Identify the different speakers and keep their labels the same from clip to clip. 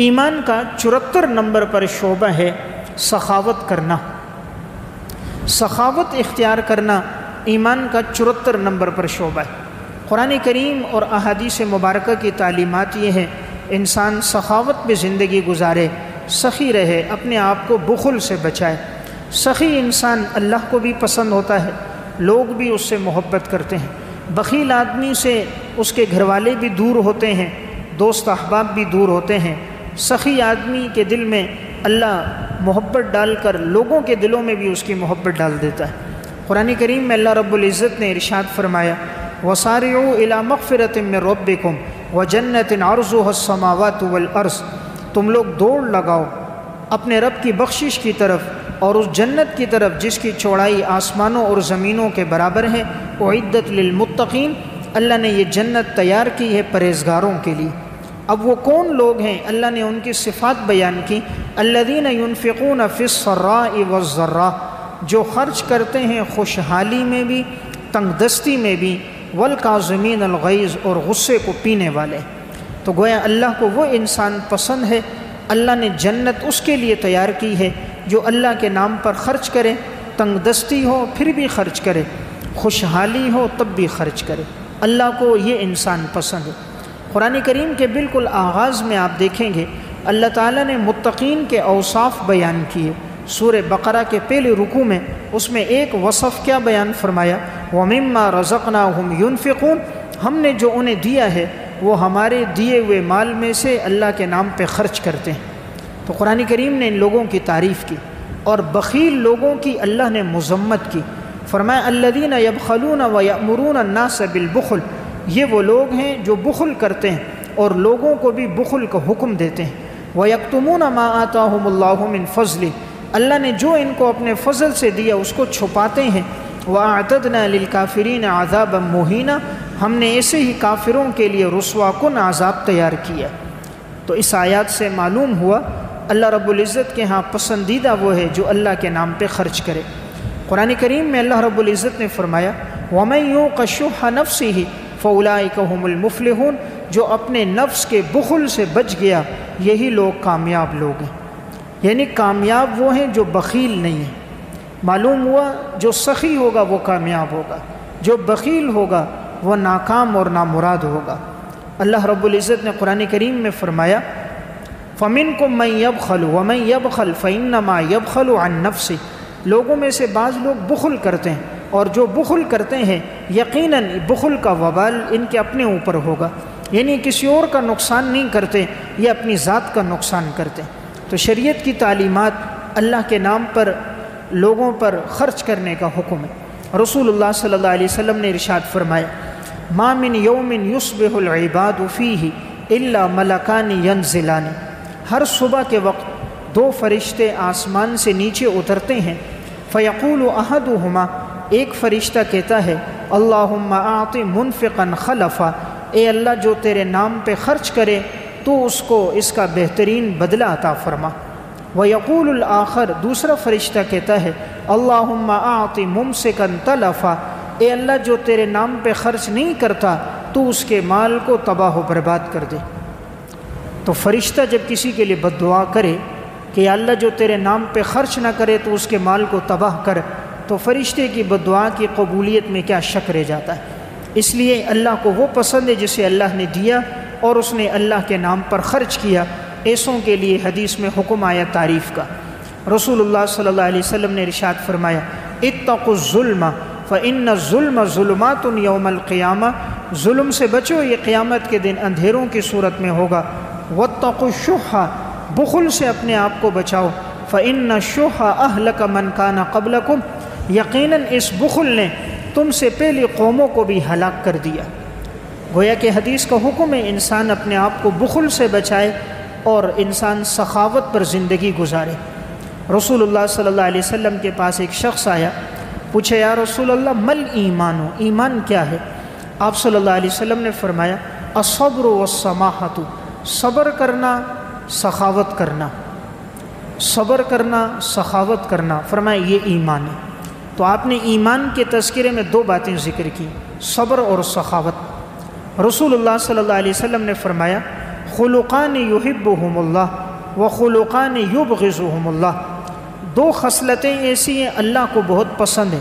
Speaker 1: ایمان کا 74 نمبر پر شعبہ ہے سخاوت کرنا۔ سخاوت اختیار کرنا ایمان کا 74 نمبر پر شعبہ ہے۔ قرآن کریم اور احادیث مبارکہ کی تعلیمات یہ ہیں انسان سخاوت میں زندگی گزارے، سخی رہے، اپنے آپ کو بخل سے بچائے۔ سخی انسان اللہ کو بھی پسند ہوتا ہے، لوگ بھی اس سے محبت کرتے ہیں۔ بخیل آدمی سے اس کے گھر والے بھی دور ہوتے ہیں، دوست احباب بھی دور ہوتے ہیں۔ سخی آدمی کے دل میں اللہ محبت ڈال کر لوگوں کے دلوں میں بھی اس کی محبت ڈال دیتا ہے۔ قرآن کریم میں اللہ رب العزت نے ارشاد فرمایا وَسَارِعُوا إِلَىٰ مَغْفِرَةٍ مِّن رَبِّكُمْ وَجَنَّةٍ عَرْضُهَا السَّمَاوَاتُ وَالْأَرْضُ، تم لوگ دوڑ لگاؤ اپنے رب کی بخشش کی طرف اور اس جنت کی طرف جس کی چوڑائی آسمانوں اور زمینوں کے برابر ہے۔ اعدت للمتقین، اللہ نے یہ جنت تیار کی ہے پرہیزگاروں کے لیے۔ اب وہ کون لوگ ہیں؟ اللہ نے ان کی صفات بیان کی۔ الذین ينفقون فی السراء والضراء، جو خرچ کرتے ہیں خوشحالی میں بھی تنگ دستی میں بھی، والکاظمین الغیظ، اور غصے کو پینے والے۔ تو گویا اللہ کو وہ انسان پسند ہے، اللہ نے جنت اس کے لیے تیار کی ہے جو اللہ کے نام پر خرچ کرے، تنگ دستی ہو پھر بھی خرچ کرے، خوشحالی ہو تب بھی خرچ کرے۔ اللہ کو یہ انسان پسند ہے۔ قرآن کریم کے بالکل آغاز میں آپ دیکھیں گے اللہ تعالیٰ نے متقین کے اوصاف بیان کیے۔ سورہ بقرہ کے پہلے رکوع میں اس میں ایک وصف کیا بیان فرمایا؟ وَمِمَّا رَزَقْنَاهُمْ يُنْفِقُونَ، ہم نے جو انہیں دیا ہے وہ ہمارے دیے ہوئے مال میں سے اللہ کے نام پہ خرچ کرتے ہیں۔ تو قرآن کریم نے ان لوگوں کی تعریف کی، اور بخیل لوگوں کی اللہ نے مذمت کی۔ فرمایا الذین یبخلون ویأمرون الناس بالبخل، یہ وہ لوگ ہیں جو بخل کرتے ہیں اور لوگوں کو بھی بخل کا حکم دیتے ہیں۔ وَيَكْتُمُونَ مَا آتَاهُمُ اللَّهُ مِنْ فَضْلِهِ، اللہ نے جو ان کو اپنے فضل سے دیا اس کو چھپاتے ہیں۔ وَأَعْتَدْنَا لِلْكَافِرِينَ عَذَابًا مُهِينًا، ہم نے ایسے ہی کافروں کے لیے رسوا کن عذاب تیار کیا۔ تو اس آیات سے معلوم ہوا اللہ رب العزت کے ہاں پسندیدہ وہ ہے جو اللہ کے نام پہ خرچ کرے۔ قرآن کریم میں اللہ رب العزت نے فرمایا وَمَن يُوقَ شُحَّ نَفْسِهِ فَأُولَٰئِكَ هُمُ الْمُفْلِحُونَ، جو اپنے نفس کے بخل سے بچ گیا یہی لوگ کامیاب لوگ ہیں۔ یعنی کامیاب وہ ہیں جو بخیل نہیں ہیں۔ معلوم ہوا جو سخی ہوگا وہ کامیاب ہوگا، جو بخیل ہوگا وہ ناکام اور نامراد ہوگا۔ اللہ رب العزت نے قرآن کریم میں فرمایا فَمِنْكُم مَّن يَبْخَلُ وَمَن يَبْخَلْ فَإِنَّمَا يَبْخَلُ عَن نَّفْسِهِ، لوگوں میں سے بعض لوگ بخل کرتے ہیں، اور جو بخل کرتے ہیں یقیناً بخل کا وبال ان کے اپنے اوپر ہوگا، یعنی کسی اور کا نقصان نہیں کرتے، یہ اپنی ذات کا نقصان کرتے ہیں۔ تو شریعت کی تعلیمات اللہ کے نام پر لوگوں پر خرچ کرنے کا حکم ہے۔ رسول اللہ صلی اللہ علیہ وسلم نے ارشاد فرمایا ما من یوم یصبح العباد فیہ الا ملکان ینزلان، ہر صبح کے وقت دو فرشتے آسمان سے نیچے اترتے ہیں۔ فیقول احدہما، ایک فرشتہ کہتا ہے اللہم اعط منفقا خلفا، اے اللہ جو تیرے نام پہ خرچ کرے تو اس کو اس کا بہترین بدلہ عطا فرما۔ ویقول الآخر، دوسرا فرشتہ کہتا ہے اللہم اعط ممسکا تلفا، اے اللہ جو تیرے نام پہ خرچ نہیں کرتا تو اس کے مال کو تباہ و برباد کر دے۔ تو فرشتہ جب کسی کے لیے بد دعا کرے کہ اللہ جو تیرے نام پہ خرچ نہ کرے تو اس کے مال کو تباہ کر، تو فرشتے کی بد دعا کی قبولیت میں کیا شک رہ جاتا ہے۔ اس لیے اللہ کو وہ پسند ہے جسے اللہ نے دیا اور اس نے اللہ کے نام پر خرچ کیا۔ ایسوں کے لیے حدیث میں حکم آیا تعریف کا۔ رسول اللہ صلی اللہ علیہ وسلم نے ارشاد فرمایا اتقوا الظلم فإن الظلم ظلمات یوم القیامہ، ظلم سے بچو یہ قیامت کے دن اندھیروں کی صورت میں ہوگا۔ واتقوا الشح، بخل سے اپنے آپ کو بچاؤ۔ فإن الشح أهلك من كان قبلكم، یقیناً اس بخل نے تم سے پہلی قوموں کو بھی ہلاک کر دیا۔ گویا کہ حدیث کا حکم ہے انسان اپنے آپ کو بخل سے بچائے اور انسان سخاوت پر زندگی گزارے۔ رسول اللہ صلی اللہ علیہ وسلم کے پاس ایک شخص آیا، پوچھا یا رسول اللہ مل ایمان، ایمان کیا ہے؟ آپ صلی اللہ علیہ وسلم نے فرمایا الصبر والسماحۃ، صبر کرنا سخاوت کرنا، صبر کرنا سخاوت کرنا، فرمایا یہ ایمان ہے۔ تو آپ نے ایمان کے تذکرے میں دو باتیں ذکر کی، صبر اور سخاوت۔ رسول اللہ صلی اللہ علیہ وسلم نے فرمایا خلقان یحبہم اللہ و خلقان یبغضہم اللہ، دو خصلتیں ایسی ہیں اللہ کو بہت پسند ہیں،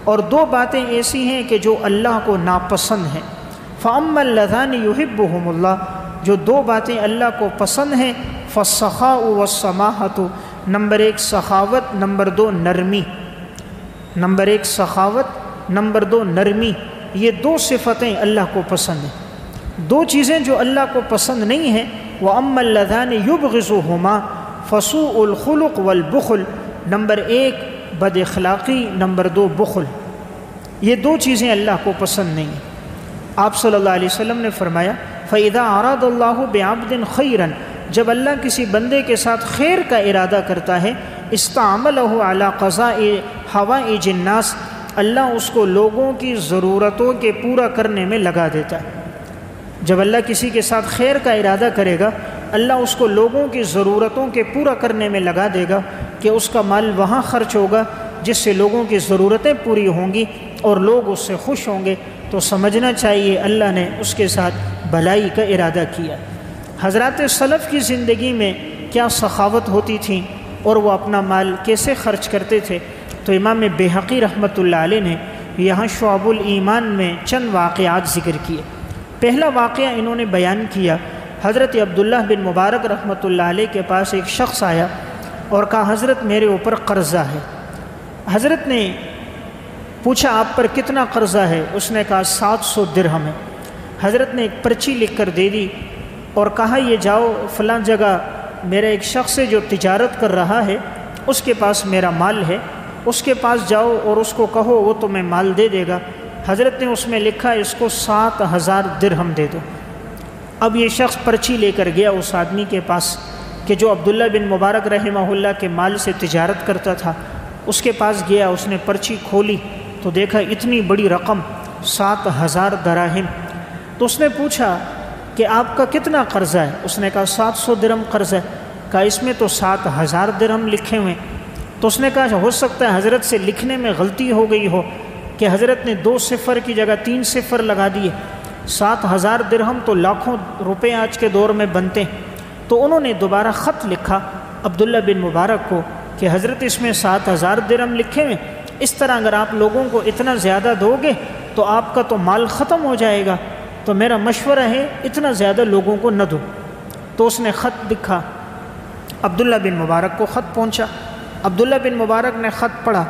Speaker 1: اور دو باتیں ایسی ہیں کہ جو اللہ کو ناپسند ہیں۔ فَأَمَّا اللَّذَانِ يُحِبُّهُمُ اللَّهُ، جو دو باتیں اللہ کو پسند ہیں، فَالسَّخَاءُ وَالسَّمَاحَةُ، نمبر ایک سخاوت، نمبر دو نرمی، نمبر ایک سخاوت، نمبر دو نرمی، یہ دو صفتیں اللہ کو پسند ہیں۔ دو چیزیں جو اللہ کو پسند نہیں ہیں، وَأَمَّا اللَّذَانِ يُبْغِضُهُمَا فَسُوءُ الْخُلُقِ وَالْبُخْلِ، نمبر ایک بد اخلاقی، نمبر دو بخل، یہ دو چیزیں اللہ کو پسند نہیں ہیں۔ آپ صلی اللہ علیہ وسلم نے فرمایا فَإِذَا أَرَادَ اللَّهُ بِعَبْدٍ خَيْرًا، جب اللہ کسی بندے کے ساتھ خیر کا ارادہ کرتا ہے، استعملہ علی قضاء حوائج الناس، اللہ اس کو لوگوں کی ضرورتوں کے پورا کرنے میں لگا دیتا ہے۔ جب اللہ کسی کے ساتھ خیر کا ارادہ کرے گا، اللہ اس کو لوگوں کی ضرورتوں کے پورا کرنے میں لگا دے گا کہ اس کا مال وہاں خرچ ہوگا جس سے لوگوں کی ضرورتیں پوری ہوں گی اور لوگ اس سے خوش ہوں گے، تو سمجھنا چاہیے اللہ نے اس کے ساتھ بھلائی کا ارادہ کیا۔ حضرات سلف کی زندگی میں کیا سخاوت ہوتی تھی اور وہ اپنا مال کیسے خرچ کرتے تھے، تو امام بیہقی رحمۃ اللہ علیہ نے یہاں شعب الایمان میں چند واقعات ذکر کیے۔ پہلا واقعہ انہوں نے بیان کیا، حضرت عبداللہ بن مبارک رحمۃ اللہ علیہ کے پاس ایک شخص آیا اور کہا حضرت میرے اوپر قرضہ ہے۔ حضرت نے پوچھا آپ پر کتنا قرضہ ہے؟ اس نے کہا 700 درہم ہے۔ حضرت نے ایک پرچی لکھ کر دے دی اور کہا یہ جاؤ فلاں جگہ میرا ایک شخص ہے جو تجارت کر رہا ہے، اس کے پاس میرا مال ہے، اس کے پاس جاؤ اور اس کو کہو وہ تمہیں مال دے دے گا۔ حضرت نے اس میں لکھا اس کو 7000 درہم دے دو۔ اب یہ شخص پرچی لے کر گیا اس آدمی کے پاس کہ جو عبداللہ بن مبارک رحمہ اللہ کے مال سے تجارت کرتا تھا، اس کے پاس گیا، اس نے پرچی کھولی تو دیکھا اتنی بڑی رقم 7000 دراہم۔ تو اس نے پوچھا کہ آپ کا کتنا قرضہ ہے؟ اس نے کہا 700 درہم قرض ہے۔ کہا اس میں تو 7000 درہم لکھے ہوئے۔ تو اس نے کہا ہو سکتا ہے حضرت سے لکھنے میں غلطی ہو گئی ہو کہ حضرت نے 2 صفر کی جگہ 3 صفر لگا دیے۔ 7000 درہم تو لاکھوں روپے آج کے دور میں بنتے ہیں۔ تو انہوں نے دوبارہ خط لکھا عبداللہ بن مبارک کو کہ حضرت اس میں 7000 درہم لکھے ہوئے، اس طرح اگر آپ لوگوں کو اتنا زیادہ دو گے تو آپ کا تو مال ختم ہو جائے گا، تو میرا مشورہ ہے اتنا زیادہ لوگوں کو نہ دو۔ تو اس نے خط لکھا، عبداللہ بن مبارک کو خط پہنچا، عبداللہ بن مبارک نے خط پڑھا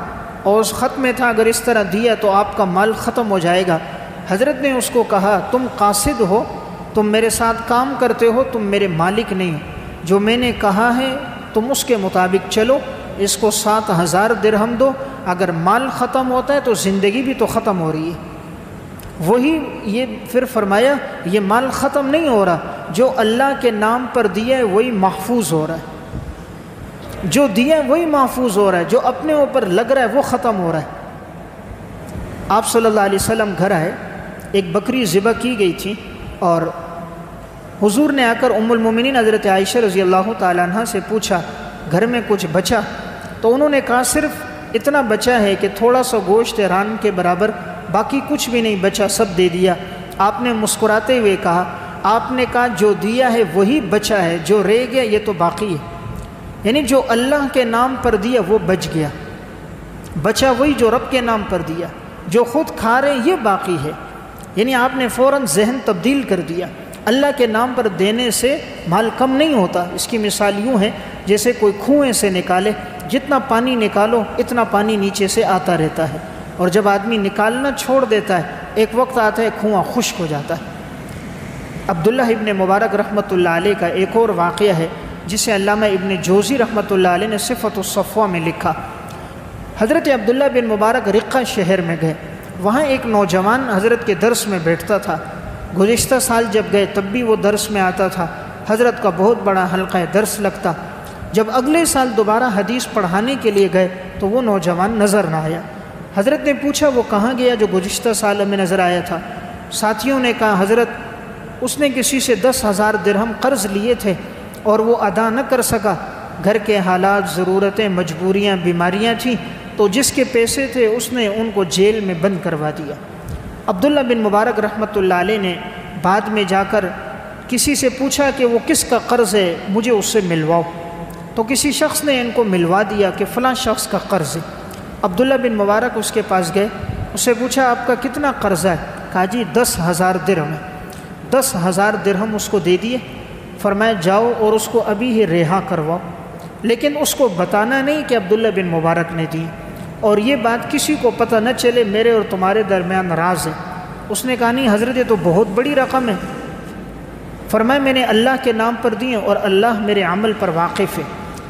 Speaker 1: اور اس خط میں تھا اگر اس طرح دیا تو آپ کا مال ختم ہو جائے گا۔ حضرت نے اس کو کہا تم قاصد ہو، تم میرے ساتھ کام کرتے ہو، تم میرے مالک نہیں، جو میں نے کہا ہے تم اس کے مطابق چلو، اس کو 7000 درہم دو، اگر مال ختم ہوتا ہے تو زندگی بھی تو ختم ہو رہی ہے۔ وہی یہ پھر فرمایا یہ مال ختم نہیں ہو رہا، جو اللہ کے نام پر دیا ہے وہی محفوظ ہو رہا ہے، جو دیا ہے وہی محفوظ ہو رہا ہے، جو اپنے اوپر لگ رہا ہے وہ ختم ہو رہا ہے۔ آپ صلی اللہ علیہ وسلم گھر آئے، ایک بکری ذبح کی گئی تھی اور حضور نے آ کر ام المومنین حضرت عائشہ رضی اللہ تعالیٰ عنہ سے پوچھا گھر میں کچھ بچا؟ تو انہوں نے کہا صرف اتنا بچا ہے کہ تھوڑا سا گوشت ران کے برابر، باقی کچھ بھی نہیں بچا، سب دے دیا۔ آپ نے مسکراتے ہوئے کہا، آپ نے کہا جو دیا ہے وہی بچا ہے، جو رہ گیا یہ تو باقی ہے، یعنی جو اللہ کے نام پر دیا وہ بچ گیا، بچا وہی جو رب کے نام پر دیا، جو خود کھا رہے یہ باقی ہے۔ یعنی آپ نے فوراً ذہن تبدیل کر دیا، اللہ کے نام پر دینے سے مال کم نہیں ہوتا۔ اس کی مثال یوں ہے جیسے کوئی کنویں سے نکالے، جتنا پانی نکالو اتنا پانی نیچے سے آتا رہتا ہے، اور جب آدمی نکالنا چھوڑ دیتا ہے ایک وقت آتا ہے کنواں خشک ہو جاتا ہے۔ عبداللہ ابن مبارک رحمۃ اللہ علیہ کا ایک اور واقعہ ہے جسے علامہ ابن جوزی رحمۃ اللہ علیہ نے صفت الصفوہ میں لکھا۔ حضرت عبداللہ بن مبارک رقہ شہر میں گئے، وہاں ایک نوجوان حضرت کے درس میں بیٹھتا تھا۔ گزشتہ سال جب گئے تب بھی وہ درس میں آتا تھا، حضرت کا بہت بڑا حلقہ درس لگتا۔ جب اگلے سال دوبارہ حدیث پڑھانے کے لیے گئے تو وہ نوجوان نظر نہ آیا۔ حضرت نے پوچھا وہ کہاں گیا جو گزشتہ سال میں نظر آیا تھا؟ ساتھیوں نے کہا حضرت اس نے کسی سے 10,000 درہم قرض لیے تھے اور وہ ادا نہ کر سکا، گھر کے حالات، ضرورتیں، مجبوریاں، بیماریاں تھیں، تو جس کے پیسے تھے اس نے ان کو جیل میں بند کروا دیا۔ عبداللہ بن مبارک رحمۃ اللہ علیہ نے بعد میں جا کر کسی سے پوچھا کہ وہ کس کا قرض ہے، مجھے اس سے ملواؤ، تو کسی شخص نے ان کو ملوا دیا کہ فلاں شخص کا قرض ہے۔ عبداللہ بن مبارک اس کے پاس گئے، اس سے پوچھا آپ کا کتنا قرضہ ہے؟ کہا جی 10,000 درہم ہے۔ 10,000 درہم اس کو دے دیے، فرمایا جاؤ اور اس کو ابھی ہی رہا کرواؤ، لیکن اس کو بتانا نہیں کہ عبداللہ بن مبارک نے دی، اور یہ بات کسی کو پتہ نہ چلے، میرے اور تمہارے درمیان راز ہے۔ اس نے کہا نہیں حضرت یہ تو بہت بڑی رقم ہے۔ فرمایا میں نے اللہ کے نام پر دی اور اللہ میرے عمل پر واقف ہے،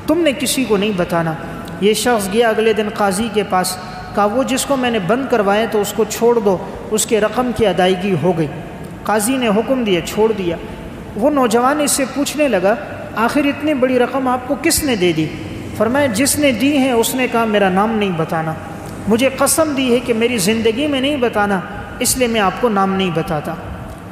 Speaker 1: تم نے کسی کو نہیں بتانا۔ یہ شخص گیا اگلے دن قاضی کے پاس، کہا وہ جس کو میں نے بند کروایا تو اس کو چھوڑ دو، اس کے رقم کی ادائیگی ہو گئی۔ قاضی نے حکم دیا، چھوڑ دیا۔ وہ نوجوان اس سے پوچھنے لگا آخر اتنی بڑی رقم آپ کو کس نے دے دی؟ فرمایا جس نے دی ہے اس نے کہا میرا نام نہیں بتانا، مجھے قسم دی ہے کہ میری زندگی میں نہیں بتانا، اس لیے میں آپ کو نام نہیں بتاتا۔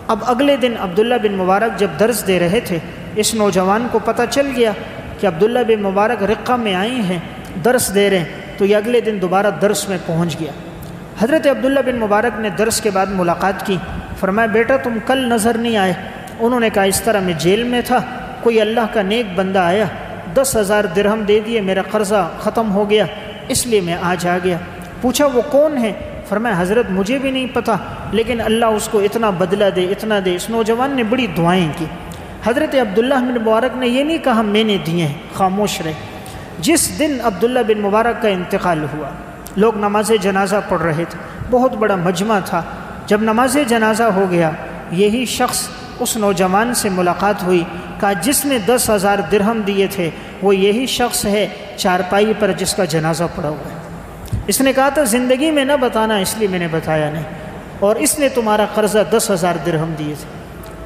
Speaker 1: اب اگلے دن عبداللہ بن مبارک جب درس دے رہے تھے، اس نوجوان کو پتہ چل گیا کہ عبداللہ بن مبارک رقہ میں آئے ہیں، درس دے رہے ہیں، تو یہ اگلے دن دوبارہ درس میں پہنچ گیا۔ حضرت عبداللہ بن مبارک نے درس کے بعد ملاقات کی، فرمایا بیٹا تم کل نظر نہیں آئے؟ انہوں نے کہا اس طرح میں جیل میں تھا، کوئی اللہ کا نیک بندہ آیا، 10,000 درہم دے دیے، میرا قرضہ ختم ہو گیا، اس لیے میں آج آ گیا۔ پوچھا وہ کون ہے؟ فرمایا حضرت مجھے بھی نہیں پتہ، لیکن اللہ اس کو اتنا بدلہ دے، اتنا دے۔ اس نوجوان نے بڑی دعائیں کی۔ حضرت عبداللہ بن مبارک نے یہ نہیں کہا میں نے دیے ہیں، خاموش رہے۔ جس دن عبداللہ بن مبارک کا انتقال ہوا، لوگ نماز جنازہ پڑھ رہے تھے، بہت بڑا مجمع تھا۔ جب نماز جنازہ ہو گیا، یہی شخص اس نوجوان سے ملاقات ہوئی، کہا جس نے 10,000 درہم دیے تھے وہ یہی شخص ہے چارپائی پر جس کا جنازہ پڑا ہوا ہے۔ اس نے کہا تھا زندگی میں نہ بتانا، اس لیے میں نے بتایا نہیں، اور اس نے تمہارا قرضہ 10,000 درہم دیے تھے۔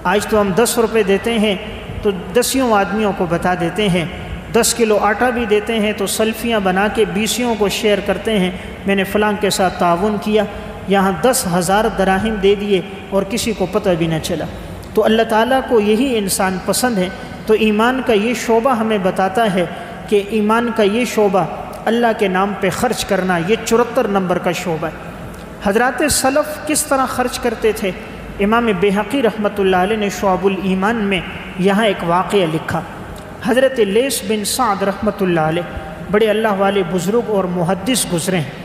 Speaker 1: آج تو ہم 10 روپے دیتے ہیں تو 10 آدمیوں کو بتا دیتے ہیں، 10 کلو آٹا بھی دیتے ہیں تو سیلفیاں بنا کے 20 کو شیئر کرتے ہیں، میں نے فلاں کے ساتھ تعاون کیا۔ یہاں 10,000 دراہم دے دیے اور کسی کو پتہ بھی نہ چلا۔ تو اللہ تعالیٰ کو یہی انسان پسند ہے۔ تو ایمان کا یہ شعبہ ہمیں بتاتا ہے کہ ایمان کا یہ شعبہ اللہ کے نام پہ خرچ کرنا، یہ 74 نمبر کا شعبہ ہے۔ حضرات سلف کس طرح خرچ کرتے تھے؟ امام بیہقی رحمۃ اللہ علیہ نے شعب الایمان میں یہاں ایک واقعہ لکھا۔ حضرت لیث بن سعد رحمۃ اللہ علیہ بڑے اللہ والے بزرگ اور محدث گزرے ہیں۔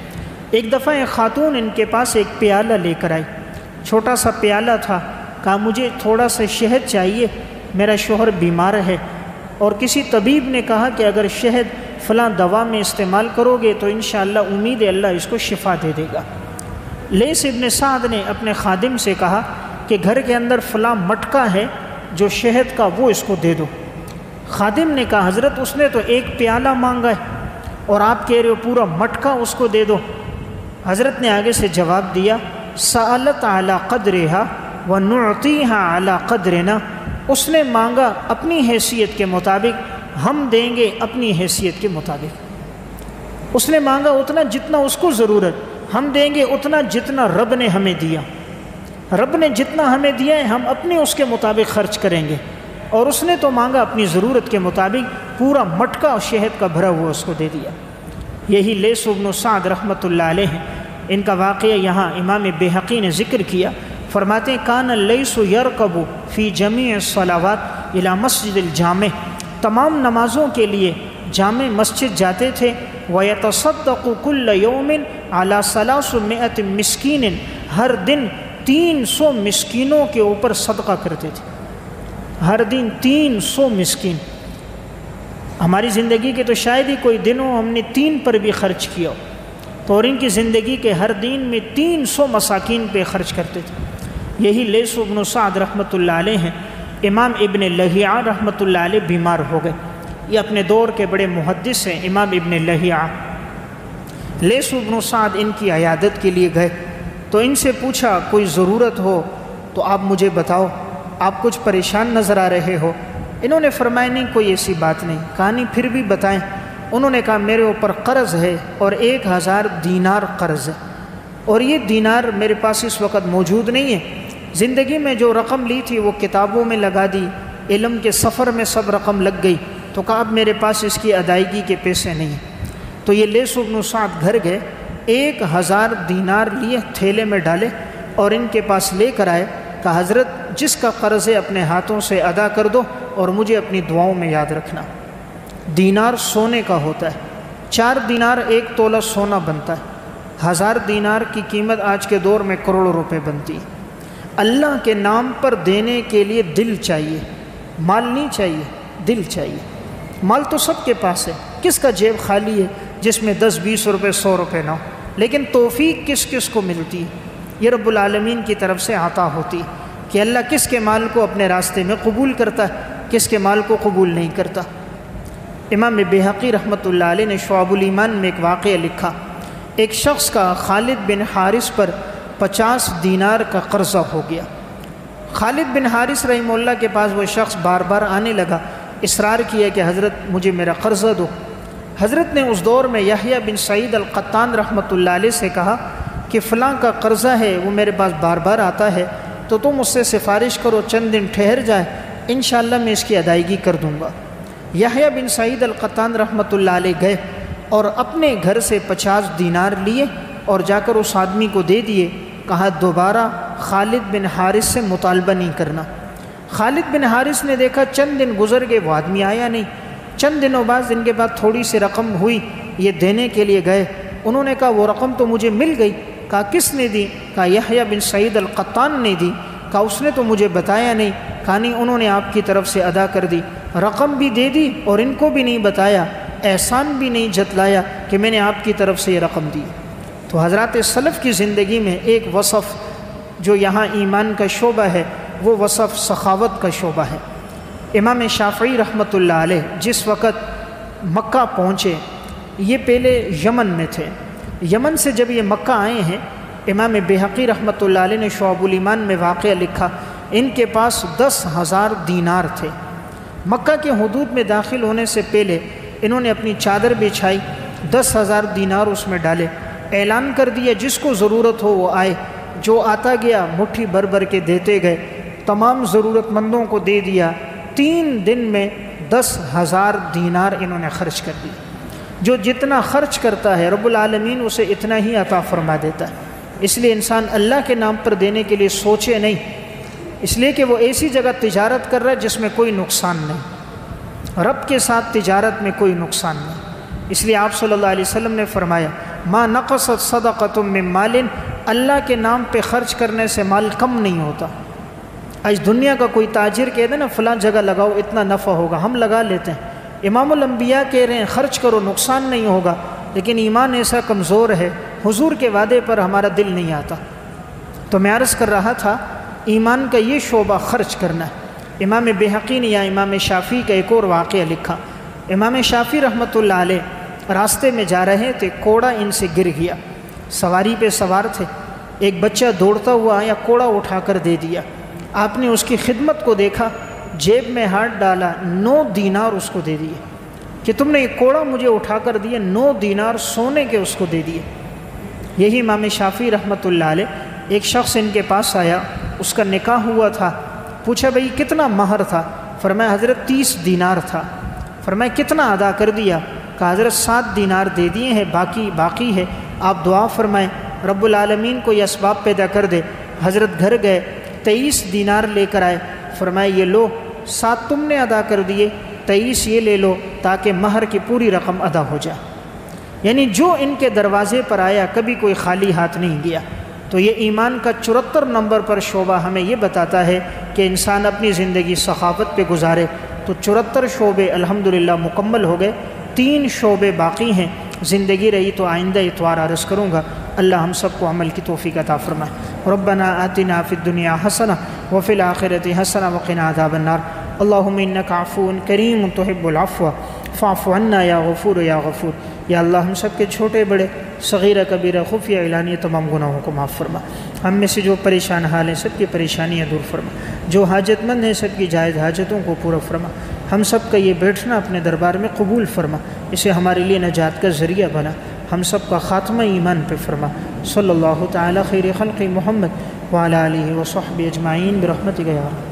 Speaker 1: ایک دفعہ ایک خاتون ان کے پاس ایک پیالہ لے کر آئی، چھوٹا سا پیالہ تھا، کہا مجھے تھوڑا سا شہد چاہیے، میرا شوہر بیمار ہے، اور کسی طبیب نے کہا کہ اگر شہد فلاں دوا میں استعمال کرو گے تو انشاءاللہ امید ہے اللہ اس کو شفا دے دے گا۔ لیث ابن سعد نے اپنے خادم سے کہا کہ گھر کے اندر فلاں مٹکا ہے جو شہد کا، وہ اس کو دے دو۔ خادم نے کہا حضرت اس نے تو ایک پیالہ مانگا ہے اور آپ کہہ رہے ہو پورا مٹکا اس کو دے دو۔ حضرت نے آگے سے جواب دیا سألت علی قدرہا ونعطیہا علی قدرنا، اس نے مانگا اپنی حیثیت کے مطابق، ہم دیں گے اپنی حیثیت کے مطابق۔ اس نے مانگا اتنا جتنا اس کو ضرورت، ہم دیں گے اتنا جتنا رب نے ہمیں دیا۔ رب نے جتنا ہمیں دیا ہے ہم اپنے اس کے مطابق خرچ کریں گے، اور اس نے تو مانگا اپنی ضرورت کے مطابق، پورا مٹکا شہد کا بھرا ہوا اس کو دے دیا۔ یہی لیث بن سعد رحمۃ اللہ علیہ ہیں، ان کا واقعہ یہاں امام بیہقی نے ذکر کیا۔ فرماتے ہیں کان لیث یرکب فی جمیع الصلاوات الی مسجد الجامع، تمام نمازوں کے لیے جامع مسجد جاتے تھے۔ ویتصدق کل یوم علی 300 مسکین، ہر دن 300 مسکینوں کے اوپر صدقہ کرتے تھے، ہر دن 300 مسکین۔ ہماری زندگی کے تو شاید ہی کوئی دن ہو ہم نے 3 پر بھی خرچ کیا ہو، تو اور ان کی زندگی کے ہر دن میں 300 مساکین پہ خرچ کرتے تھے۔ یہی لیث بن سعد رحمۃ اللہ علیہ ہیں۔ امام ابن لہیعہ رحمۃ اللہ علیہ بیمار ہو گئے، یہ اپنے دور کے بڑے محدث ہیں امام ابن لہیعہ۔ لیث بن سعد ان کی عیادت کے لیے گئے تو ان سے پوچھا کوئی ضرورت ہو تو آپ مجھے بتاؤ، آپ کچھ پریشان نظر آ رہے ہو۔ انہوں نے فرمایا نہیں کوئی ایسی بات نہیں۔ کہا نہیں پھر بھی بتائیں۔ انہوں نے کہا میرے اوپر قرض ہے اور 1000 دینار قرض ہے، اور یہ دینار میرے پاس اس وقت موجود نہیں ہے۔ زندگی میں جو رقم لی تھی وہ کتابوں میں لگا دی، علم کے سفر میں سب رقم لگ گئی، تو کہا اب میرے پاس اس کی ادائیگی کے پیسے نہیں ہیں۔ تو یہ لیث بن سعد گھر کہ 1000 دینار لیے، تھیلے میں ڈالے اور ان کے پاس لے کر آئے، کہ کہا حضرت جس کا قرض ہے اپنے ہاتھوں سے ادا کر دو اور مجھے اپنی دعاؤں میں یاد رکھنا۔ دینار سونے کا ہوتا ہے، 4 دینار 1 تولہ سونا بنتا ہے، 1000 دینار کی قیمت آج کے دور میں کروڑوں روپے بنتی ہے۔ اللہ کے نام پر دینے کے لیے دل چاہیے، مال نہیں چاہیے، دل چاہیے۔ مال تو سب کے پاس ہے، کس کا جیب خالی ہے جس میں 10 20 روپے 100 روپے نہ ہو، لیکن توفیق کس کس کو ملتی ہے؟ یہ رب العالمین کی طرف سے عطا ہوتی ہے کہ اللہ کس کے مال کو اپنے راستے میں قبول کرتا ہے، کس کے مال کو قبول نہیں کرتا۔ امام بہقی رحمۃ اللہ علیہ نے شعب الایمان میں ایک واقعہ لکھا، ایک شخص کا خالد بن حارث پر 50 دینار کا قرضہ ہو گیا۔ خالد بن حارث رحمہ اللہ کے پاس وہ شخص بار بار آنے لگا، اصرار کیا کہ حضرت مجھے میرا قرضہ دو۔ حضرت نے اس دور میں یحییٰ بن سعید القطان رحمۃ اللہ علیہ سے کہا کہ فلاں کا قرضہ ہے، وہ میرے پاس بار بار آتا ہے، تو تم اس سے سفارش کرو چند دن ٹھہر جائے، انشاءاللہ میں اس کی ادائیگی کر دوں گا۔ یحییٰ بن سعید القطان رحمۃ اللہ علیہ گئے اور اپنے گھر سے 50 دینار لیے اور جا کر اس آدمی کو دے دیے، کہا دوبارہ خالد بن حارث سے مطالبہ نہیں کرنا۔ خالد بن حارث نے دیکھا چند دن گزر گئے، وہ آدمی آیا نہیں۔ چند دنوں بعد ان کے بعد تھوڑی سی رقم ہوئی، یہ دینے کے لیے گئے، انہوں نے کہا وہ رقم تو مجھے مل گئی۔ کہا کس نے دی؟ کہا یحییٰ بن سعید القطان نے دی۔ کہا اس نے تو مجھے بتایا نہیں۔ کہا نہیں، انہوں نے آپ کی طرف سے ادا کر دی، رقم بھی دے دی اور ان کو بھی نہیں بتایا، احسان بھی نہیں جتلایا کہ میں نے آپ کی طرف سے یہ رقم دی۔ تو حضرات سلف کی زندگی میں ایک وصف جو یہاں ایمان کا شعبہ ہے، وہ وصف سخاوت کا شعبہ ہے۔ امام شافعی رحمۃ اللہ علیہ جس وقت مکہ پہنچے، یہ پہلے یمن میں تھے، یمن سے جب یہ مکہ آئے ہیں، امام بہقی رحمۃ اللہ علیہ نے شعب الایمان میں واقعہ لکھا، ان کے پاس 10,000 دینار تھے۔ مکہ کے حدود میں داخل ہونے سے پہلے انہوں نے اپنی چادر بچھائی، 10,000 دینار اس میں ڈالے، اعلان کر دیا جس کو ضرورت ہو وہ آئے۔ جو آتا گیا مٹھی بھر بھر کے دیتے گئے، تمام ضرورت مندوں کو دے دیا۔ 3 دن میں 10,000 دینار انہوں نے خرچ کر دی۔ جو جتنا خرچ کرتا ہے رب العالمین اسے اتنا ہی عطا فرما دیتا ہے۔ اس لیے انسان اللہ کے نام پر دینے کے لیے سوچے نہیں، اس لیے کہ وہ ایسی جگہ تجارت کر رہا ہے جس میں کوئی نقصان نہیں، رب کے ساتھ تجارت میں کوئی نقصان نہیں۔ اس لیے آپ صلی اللہ علیہ وسلم نے فرمایا ما نقصت صدقۃ من مال، اللہ کے نام پہ خرچ کرنے سے مال کم نہیں ہوتا۔ آج دنیا کا کوئی تاجر کہہ دے نا فلاں جگہ لگاؤ اتنا نفع ہوگا، ہم لگا لیتے ہیں۔ امام الانبیاء کہہ رہے ہیں خرچ کرو نقصان نہیں ہوگا، لیکن ایمان ایسا کمزور ہے، حضور کے وعدے پر ہمارا دل نہیں آتا۔ تو میں عرض کر رہا تھا ایمان کا یہ شعبہ خرچ کرنا ہے۔ امام بہقی نے یا امام شافعی کا ایک اور واقعہ لکھا، امام شافعی رحمۃ اللہ علیہ راستے میں جا رہے تھے، کوڑا ان سے گر گیا، سواری پہ سوار تھے، ایک بچہ دوڑتا ہوا آیا، کوڑا اٹھا کر دے دیا۔ آپ نے اس کی خدمت کو دیکھا، جیب میں ہاتھ ڈالا، 9 دینار اس کو دے دیے کہ تم نے یہ کوڑا مجھے اٹھا کر دیا، 9 دینار سونے کے اس کو دے دیے۔ یہی امام شافعی رحمۃ اللہ علیہ، ایک شخص ان کے پاس آیا، اس کا نکاح ہوا تھا، پوچھا بھئی کتنا مہر تھا؟ فرمایا حضرت 30 دینار تھا۔ فرمایا کتنا ادا کر دیا؟ کہا حضرت 7 دینار دے دیے ہیں، باقی ہے، آپ دعا فرمائیں رب العالمین کو یہ اسباب پیدا کر دے۔ حضرت گھر گئے، 23 دینار لے کر آئے، فرمایا یہ لو، 7 تم نے ادا کر دیے، 23 یہ لے لو تاکہ مہر کی پوری رقم ادا ہو جائے۔ یعنی جو ان کے دروازے پر آیا کبھی کوئی خالی ہاتھ نہیں گیا۔ تو یہ ایمان کا 74 نمبر پر شعبہ ہمیں یہ بتاتا ہے کہ انسان اپنی زندگی سخاوت پہ گزارے۔ تو 74 شعبے الحمدللہ مکمل ہو گئے، 3 شعبے باقی ہیں، زندگی رہی تو آئندہ اتوار عرض کروں گا۔ اللہ ہم سب کو عمل کی توفیق عطا فرمائے۔ ربنا آتنا فی الدنیا حسنہ وفی الآخرۃ حسنہ وقنا عذاب النار۔ اللہم انک عفو کریم تحب العفو فاعف عنا یا غفور یا غفور۔ یا اللہ ہم سب کے چھوٹے بڑے، صغیرہ کبیرہ، خفیہ اعلانیہ تمام گناہوں کو معاف فرما۔ ہم میں سے جو پریشان حال ہیں سب کی پریشانیاں دور فرما، جو حاجت مند ہیں سب کی جائز حاجتوں کو پورا فرما۔ ہم سب کا یہ بیٹھنا اپنے دربار میں قبول فرما، اسے ہمارے لیے نجات کا ذریعہ بنا۔ ہم سب کا خاتمہ ایمان پہ فرما۔ صلی اللہ تعالی خیر خلق محمد وعلی آلہ وصحبہ اجمعین برحمتک یا رب۔